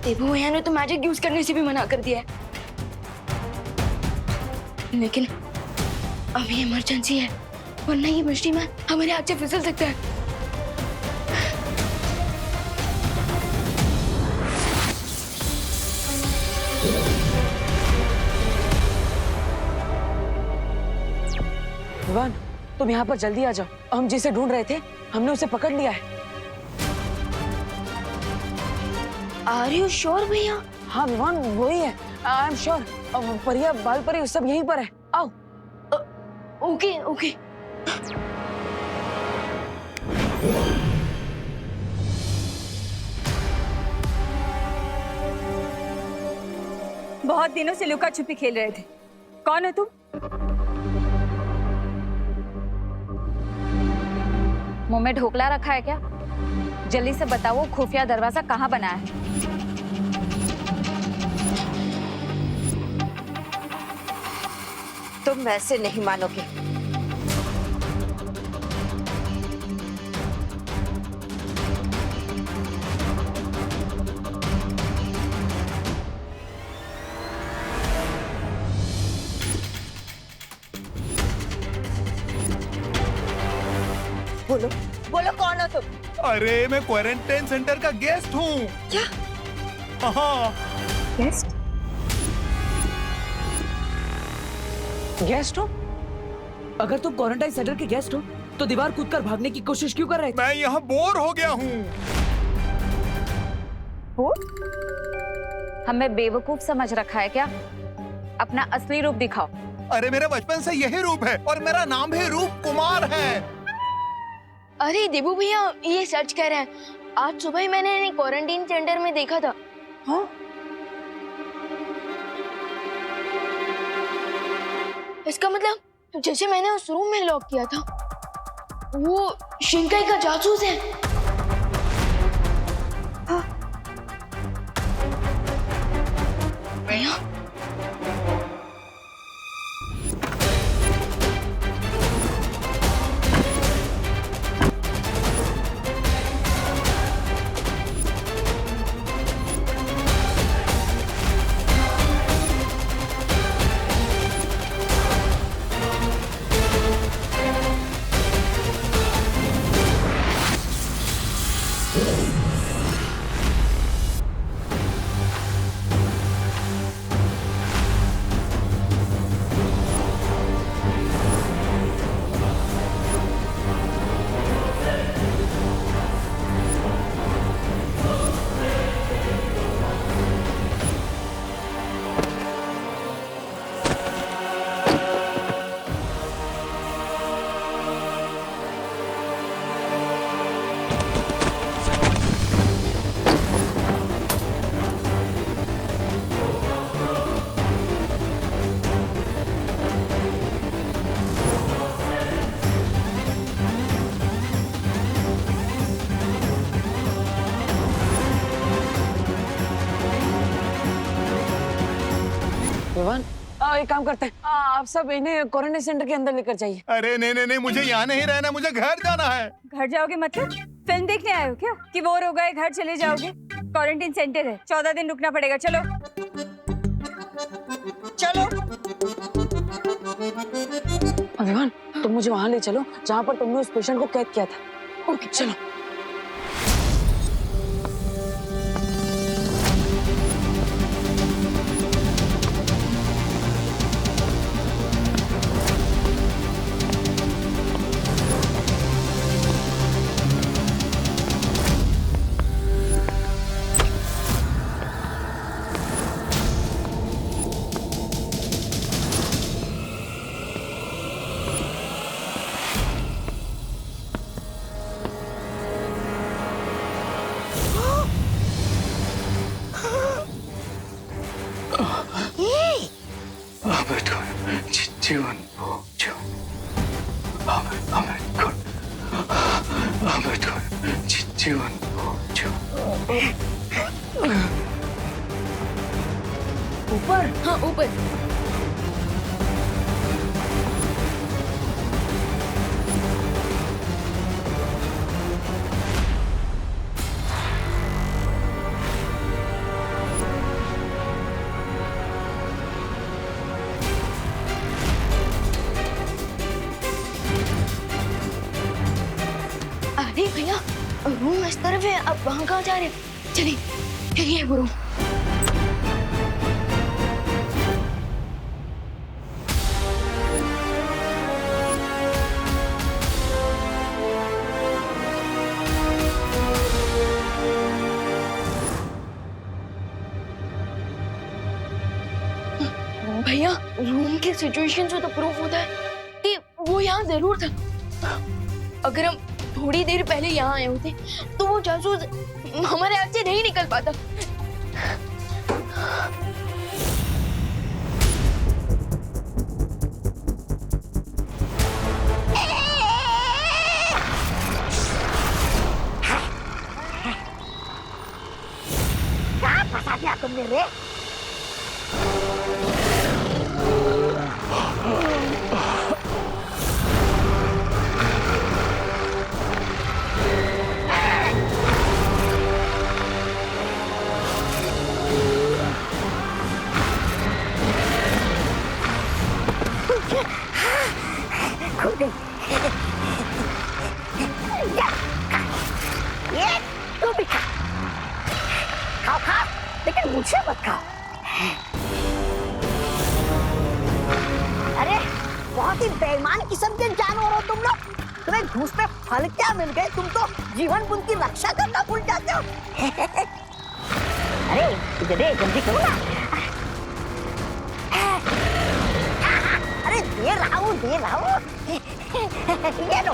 देवू भैया ने तो मैजिक यूज करने से भी मना कर दिया है, लेकिन अभी इमरजेंसी है, वरना ये मछली में हमारे हाथ से फिसल सकता है। विवान, तुम यहाँ पर जल्दी आ जाओ। हम जिसे ढूंढ रहे थे हमने उसे पकड़ लिया है। आर यू श्योर भैया? हाँ विवान, वही है। I am sure. परिया, बाल परी सब यहीं पर है। आओ। Okay okay. बहुत दिनों से लुका छुपी खेल रहे थे। कौन हो तुम? मुंह में ढोकला रखा है क्या? जल्दी से बताओ, खुफिया दरवाजा कहाँ बना है? तुम वैसे नहीं मानोगे। बोलो बोलो, कौन हो तुम? अरे मैं क्वारंटाइन सेंटर का गेस्ट हूँ। क्या? हाँ। गेस्ट? गेस्ट हो? अगर तुम क्वारंटाइन सेंटर के गेस्ट हो तो दीवार कूदकर भागने की कोशिश क्यों कर रहे थे? मैं यहाँ बोर हो गया हूँ। हो? हमें बेवकूफ समझ रखा है क्या? अपना असली रूप दिखाओ। अरे मेरा बचपन से यही रूप है और मेरा नाम भी रूप कुमार है। अरे देवू भैया, ये सच कह रहे हैं। आज सुबह ही मैंने इन्हें क्वारंटाइन सेंटर में देखा था। हाँ? इसका मतलब जैसे मैंने उस रूम में लॉक किया था, वो शिंकाई का जासूस है। हाँ। भैया, विवान, एक काम करते हैं, आप सब इन्हें क्वारंटाइन सेंटर के अंदर लेकर जाइए। अरे नहीं नहीं नहीं, मुझे यहाँ नहीं रहना, मुझे घर जाना है। घर जाओगे मतलब? फिल्म देखने आए हो क्या कि बोर हो गए घर चले जाओगे? क्वारंटाइन सेंटर है, 14 दिन रुकना पड़ेगा। चलो चलो। विवान, तुम मुझे वहां ले चलो जहाँ पर तुमने उस पेशेंट को कैद किया था। ओके चलो। जीवन जो जीवन जो ऊपर? हाँ ऊपर। तरफ है, अब वहाँ कहाँ जा रहे हैं? चलिए ये वो रूम। भैया रूम के सिचुएशन से तो प्रूफ होता है कि वो यहाँ जरूर था। अगर हम थोड़ी देर पहले यहाँ आए होते तो वो जासूस हमारे हाथ से नहीं निकल पाता। क्या फंसा दिया तुमने रे? ये तू भी खा, खाओ खाओ, लेकिन मुझे मत खाओ। अरे बहुत ही बेईमान किस्म के जानवर हो तुम लोग। तुम्हें घूस पे फल क्या मिल गए, तुम तो जीवन बुन की रक्षा करना भूल जाते हो। अरे दे जल्दी करो ना। अरे दे रहा हूँ ये लो।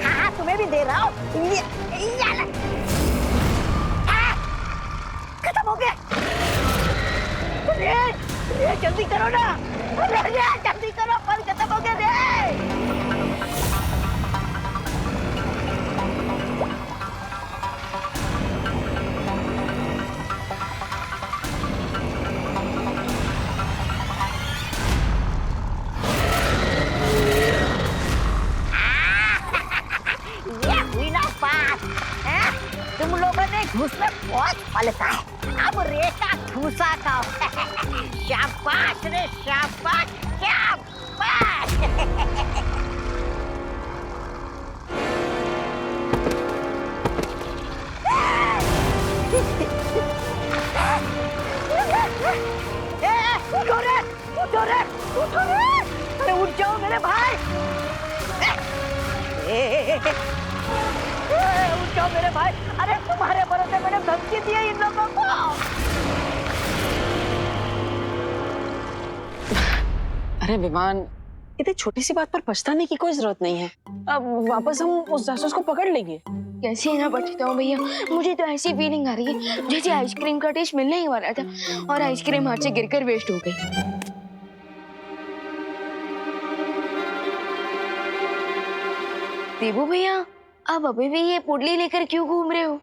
हाँ तुम्हें भी दे रहा हूँ, ये ले। खत्म हो गया। ये जल्दी करो ना, जल्दी करो, फल खत्म हो गया रे। तुम लोगों ने घूस में बहुत फल खाए, अब रेशा घूसा खाओ। शाबाश रे शाबाश, शाबाश। उठो रे, अरे उठ जाओ मेरे भाई। उठ जाओ मेरे भाई। अरे तुम्हारे भरोसे मैंने धमकी दी है इन लोगों को। अरे विमान, इतनी छोटी सी बात पर पछताने की कोई जरूरत नहीं है। अब वापस हम उस जासूस को पकड़ लेंगे। कैसे ना पछताऊं भैया, मुझे तो ऐसी फीलिंग आ रही है जैसे आइसक्रीम का टेस्ट मिलने ही वाला था और आइसक्रीम हाथ से गिरकर वेस्ट हो गई। देबू भैया, आप अभी भी ये पोटली लेकर क्यों घूम रहे हो?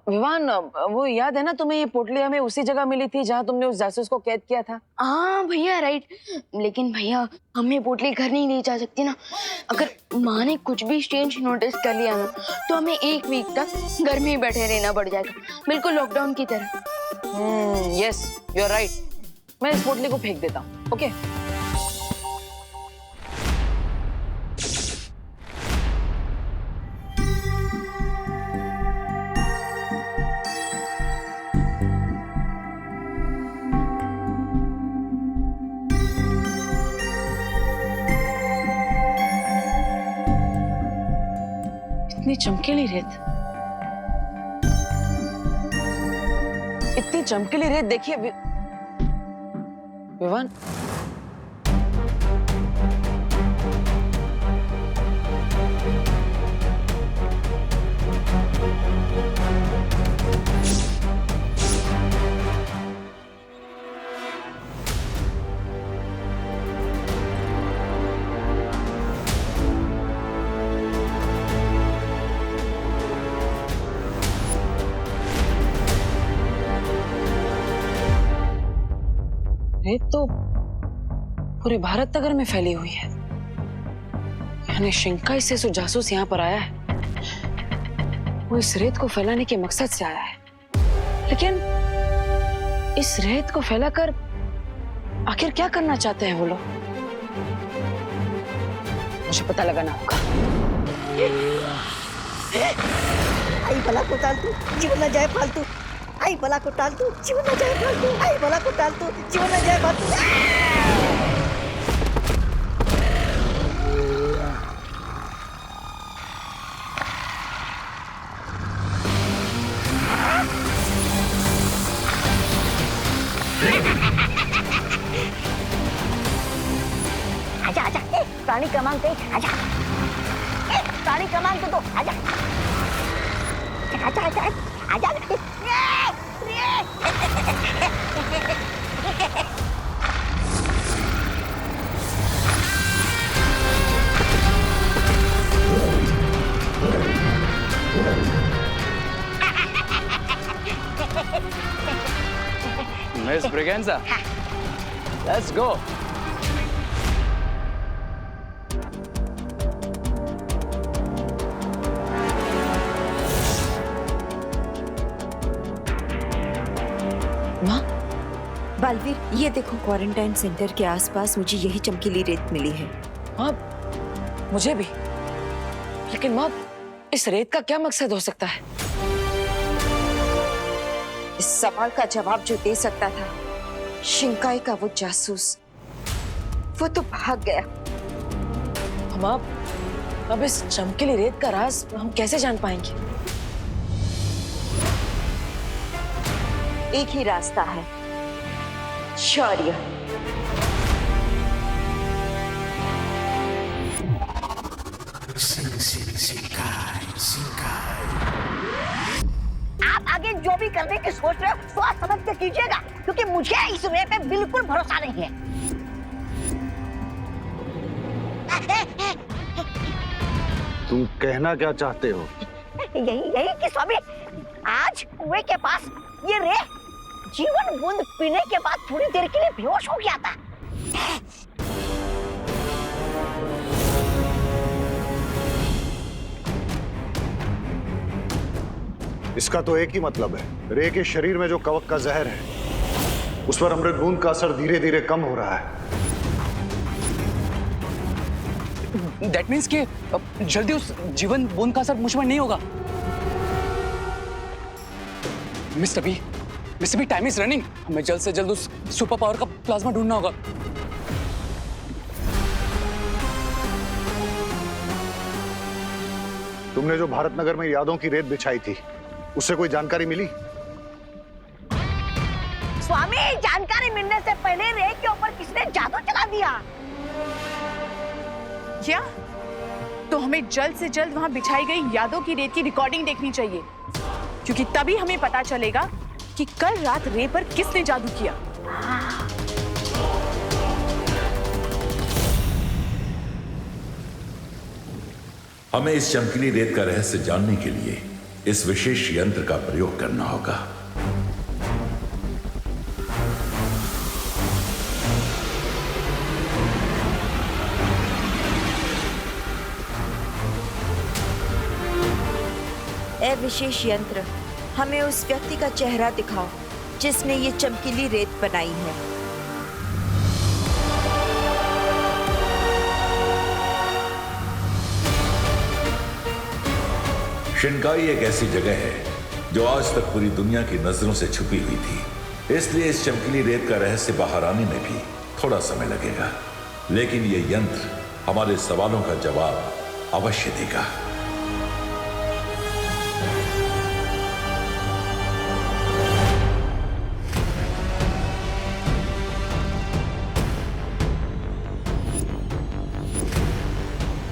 विवान, वो याद है ना तुम्हें, ये पोटली हमें उसी जगह मिली थी जहाँ तुमने उस जासूस को कैद किया था। हाँ भैया राइट, लेकिन भैया हमें पोटली घर नहीं ले जा सकती ना। अगर माँ ने कुछ भी स्ट्रेंज नोटिस कर लिया ना तो हमें 1 वीक तक घर में ही बैठे रहना पड़ जाएगा, बिल्कुल लॉकडाउन की तरह। Yes you are right. मैं इस पोटली को फेंक देता हूँ। ओके इतनी चमकीली रेत, इतनी चमकीली रेत देखिए विवान। रेत तो पूरे भारत नगर में फैली हुई है, यानी शिंकाई से जो जासूस यहाँ पर आया है वो इस रेत को फैलाने के मकसद से आया है। लेकिन इस रेत को फैलाकर आखिर क्या करना चाहते हैं वो लोग, मुझे पता लगाना होगा। आई भला को टाल तू जीवन न जाए फालतू, आई भला को टाल तू जीवन न जाए फालतू, आई भला को टाल तू जीवन न जाए फालतू। आजा आजा, प्राणी क्रमांक 1 आजा, प्राणी क्रमांक 2 आजा, आजा आजा आजा। Miss Braganza, let's go. माँ, बालवीर, ये देखो क्वारंटाइन सेंटर के आसपास मुझे यही चमकीली रेत मिली है। माँ, मुझे भी। लेकिन माँ, इस रेत का क्या मकसद हो सकता है? इस सवाल का जवाब जो दे सकता था, शिंकाई का वो जासूस, वो तो भाग गया। हम अब इस चमकीली रेत का राज हम कैसे जान पाएंगे? एक ही रास्ता है, शौर्य। आप आगे जो भी करने की सोच रहे हो सोच समझ के कीजिएगा, क्योंकि मुझे इस रे पे बिल्कुल भरोसा नहीं है। तुम कहना क्या चाहते हो? यही कि स्वामी, आज कुएं के पास ये रे जीवन बूंद पीने के बाद थोड़ी देर के लिए बेहोश हो गया था। इसका तो एक ही मतलब है, रे के शरीर में जो कवक का जहर है उस पर अमृत बूंद का असर धीरे धीरे कम हो रहा है। That means कि जल्दी उस जीवन बूंद का असर मुझ पर नहीं होगा। Mister B, time is running. हमें जल्द से जल्द उस सुपर पावर का प्लाज्मा ढूंढना होगा। तुमने जो भारत नगर में यादों की रेत बिछाई थी, उससे कोई जानकारी मिली? स्वामी, जानकारी मिलने से पहले रे के ऊपर किसने जादू चला दिया? क्या? तो हमें जल्द से जल्द वहां बिछाई गई यादों की रेत की रिकॉर्डिंग देखनी चाहिए, क्योंकि तभी हमें पता चलेगा कि कल रात रे पर किसने जादू किया। हमें इस चमकीली रेत का रहस्य जानने के लिए इस विशेष यंत्र का प्रयोग करना होगा। ए विशेष यंत्र, हमें उस व्यक्ति का चेहरा दिखाओ जिसने ये चमकीली रेत बनाई है। शिनकाई एक ऐसी जगह है जो आज तक पूरी दुनिया की नजरों से छुपी हुई थी, इसलिए इस चमकीली रेत का रहस्य बाहर आने में भी थोड़ा समय लगेगा, लेकिन ये यंत्र हमारे सवालों का जवाब अवश्य देगा।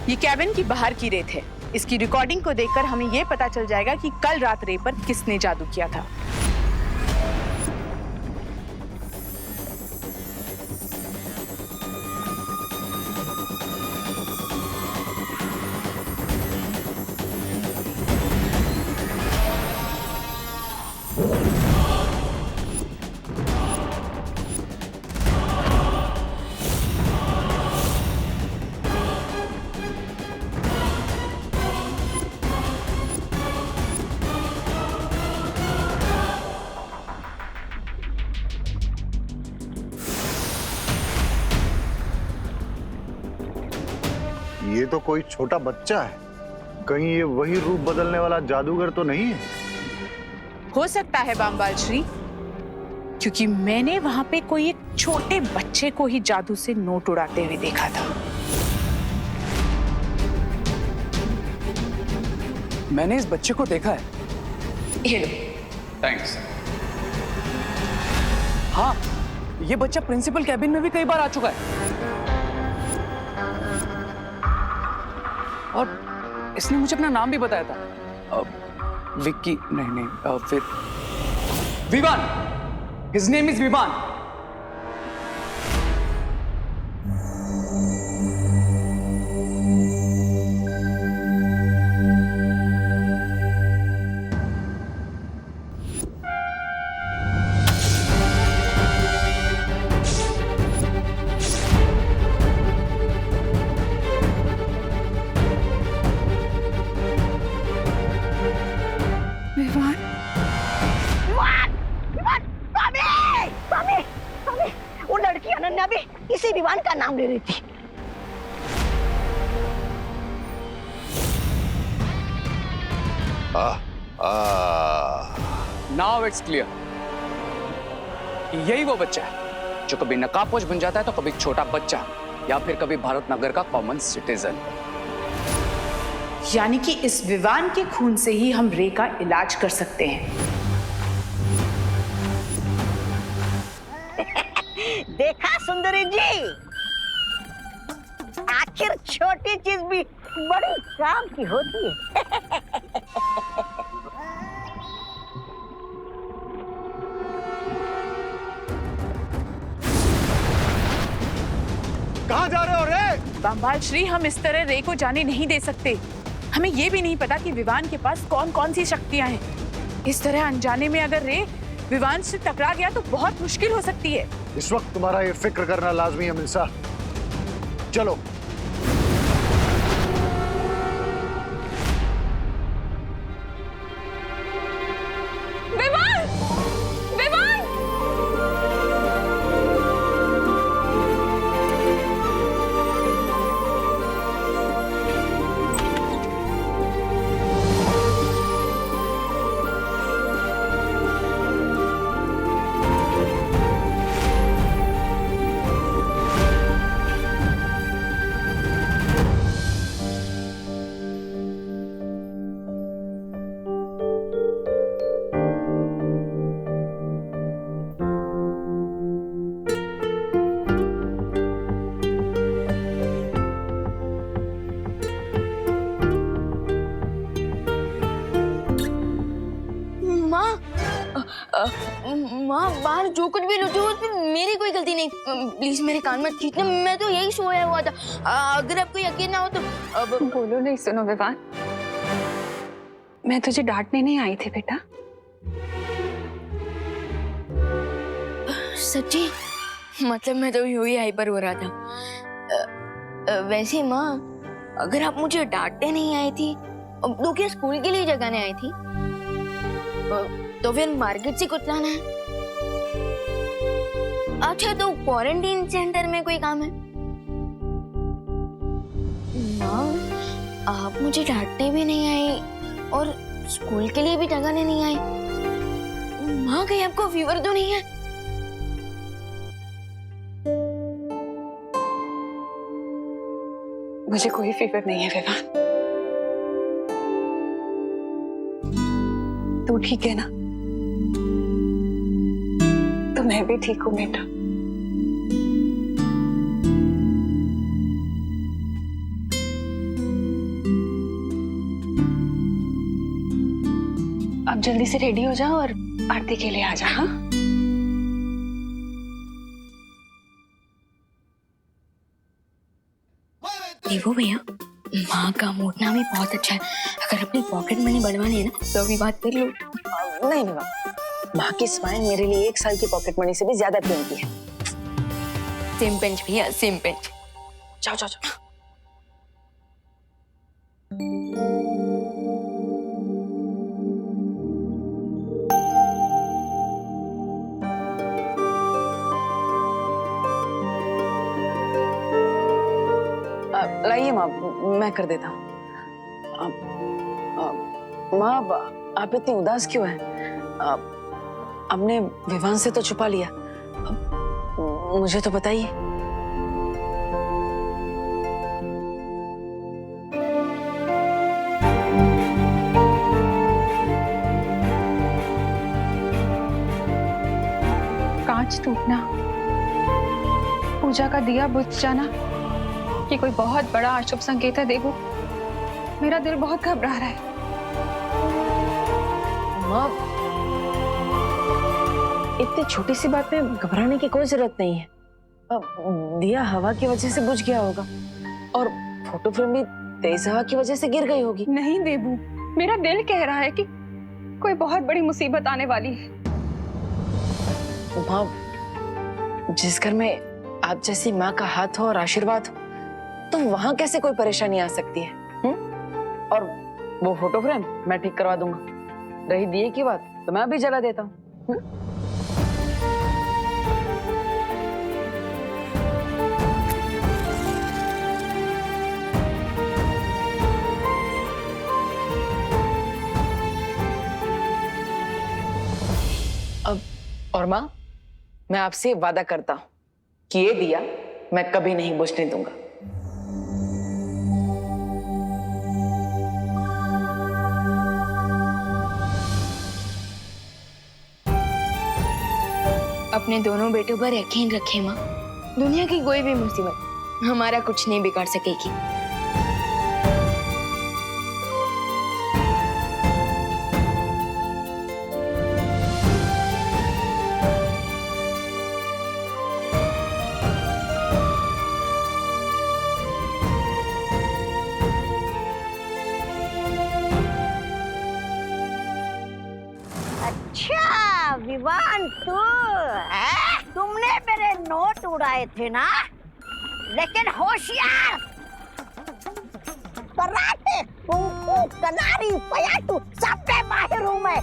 ये कैबिन की बाहर की रेत है। इसकी रिकॉर्डिंग को देखकर हमें यह पता चल जाएगा कि कल रात रे पर किसने जादू किया था। ये तो कोई छोटा बच्चा है। कहीं ये वही रूप बदलने वाला जादूगर तो नहीं है? हो सकता है बामबाल श्री, क्योंकि मैंने वहां पे कोई एक छोटे बच्चे को ही जादू से नोट उड़ाते हुए देखा था। मैंने इस बच्चे को देखा है। ये लो। थैंक्स। हाँ, ये बच्चा प्रिंसिपल कैबिन में भी कई बार आ चुका है। और इसने मुझे अपना नाम भी बताया था। विक्की नहीं, फिर Vivaan. His name is Vivaan. Vivaan, वो लड़की अनन्या भी इसी विवान का नाम ले रही थी। Now it's clear। यही वो बच्चा है जो कभी नकाबपोश बन जाता है तो कभी छोटा बच्चा या फिर कभी भारत नगर का कॉमन सिटीजन। यानी कि इस विवान के खून से ही हम रे का इलाज कर सकते हैं। देखा सुंदरी जी, आखिर छोटी चीज भी बड़ी काम की होती है। कहाँ जा रहे हो रे? बामबाल श्री, हम इस तरह रे को जाने नहीं दे सकते। हमें ये भी नहीं पता कि विवान के पास कौन कौन सी शक्तियां हैं। इस तरह अनजाने में अगर रे विवान से टकरा गया तो बहुत मुश्किल हो सकती है। इस वक्त तुम्हारा ये फिक्र करना लाजमी है मिल्सा। चलो। विवान! विवान! माँ, बाहर जो कुछ भी लुटी उसमें मेरी कोई गलती नहीं। प्लीज मेरे कान मत खींचना, मैं तो यही सोया हुआ था। अगर आपको यकीन ना हो तो अब बोलो नहीं। सुनो विवान, मैं तुझे डांटने नहीं आई थी बेटा। सच्ची? मतलब मैं तो यूं ही हाइपर हो रहा था। वैसे माँ, अगर आप मुझे डांटने नहीं आई थी तो क्या स्कूल के लिए जगाने आई थी? तो फिर मार्केट से कुछ लाना है? अच्छा, तो क्वारंटीन सेंटर में कोई काम है? माँ, आप मुझे डांटने भी नहीं आई और स्कूल के लिए भी जगाने नहीं आई। माँ, कहीं आपको फीवर तो नहीं है? मुझे कोई फीवर नहीं है विवान। तू ठीक है ना? तो मैं भी ठीक हूँ बेटा। अब जल्दी से रेडी हो जाओ और आरती के लिए आ जा। हाँ, देखो भैया, माँ का मोटना भी बहुत अच्छा है। अगर अपनी पॉकेट मनी बढ़वानी है ना तो अभी बात कर लो। नहीं विवान, माँ की स्माइल मेरे लिए 1 साल की पॉकेट मनी से भी ज्यादा कीमती है। सेम पिंच भैया, सेम पिंच। जाओ जाओ जाओ। लाइए माँ, मैं कर देता हूँ। माँ आप इतनी उदास क्यों हैं? आपने विवान से तो छुपा लिया, मुझे तो बताइए। कांच टूटना, पूजा का दिया बुझ जाना, ये कोई बहुत बड़ा अशुभ संकेत है देवू। मेरा दिल बहुत घबरा रहा है। माँ, इतनी छोटी सी बात में घबराने की कोई जरूरत नहीं है। दिया हवा की वजह से बुझ गया होगा और फोटो फ्रेम भी तेज हवा की वजह से गिर गई होगी। नहीं देवू, मेरा दिल कह रहा है कि कोई बहुत बड़ी मुसीबत आने वाली है। माँ, जिस घर में आप जैसी माँ का हाथ हो और आशीर्वाद हो, तो वहां कैसे कोई परेशानी आ सकती है? और वो फोटो फ्रेम मैं ठीक करवा दूंगा। रही दिए की बात तो मैं अभी जला देता हूँ। अब और माँ, मैं आपसे वादा करता हूं कि ये दिया मैं कभी नहीं बुझने दूंगा। अपने दोनों बेटों पर यकीन रखें माँ, दुनिया की कोई भी मुसीबत हमारा कुछ नहीं बिगाड़ सकेगी। अच्छा विवान, तुमने मेरे नोट उड़ाए थे ना, लेकिन होशियार, कराटे, कुंफू, कनारी, पयाटू सब में माहिर हूं मैं।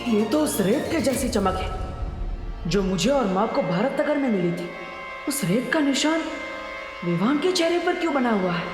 ये तो उस रेत के जैसी चमक है जो मुझे और माँ को भारत नगर में मिली थी। उस रेत का निशान विवान के चेहरे पर क्यों बना हुआ है?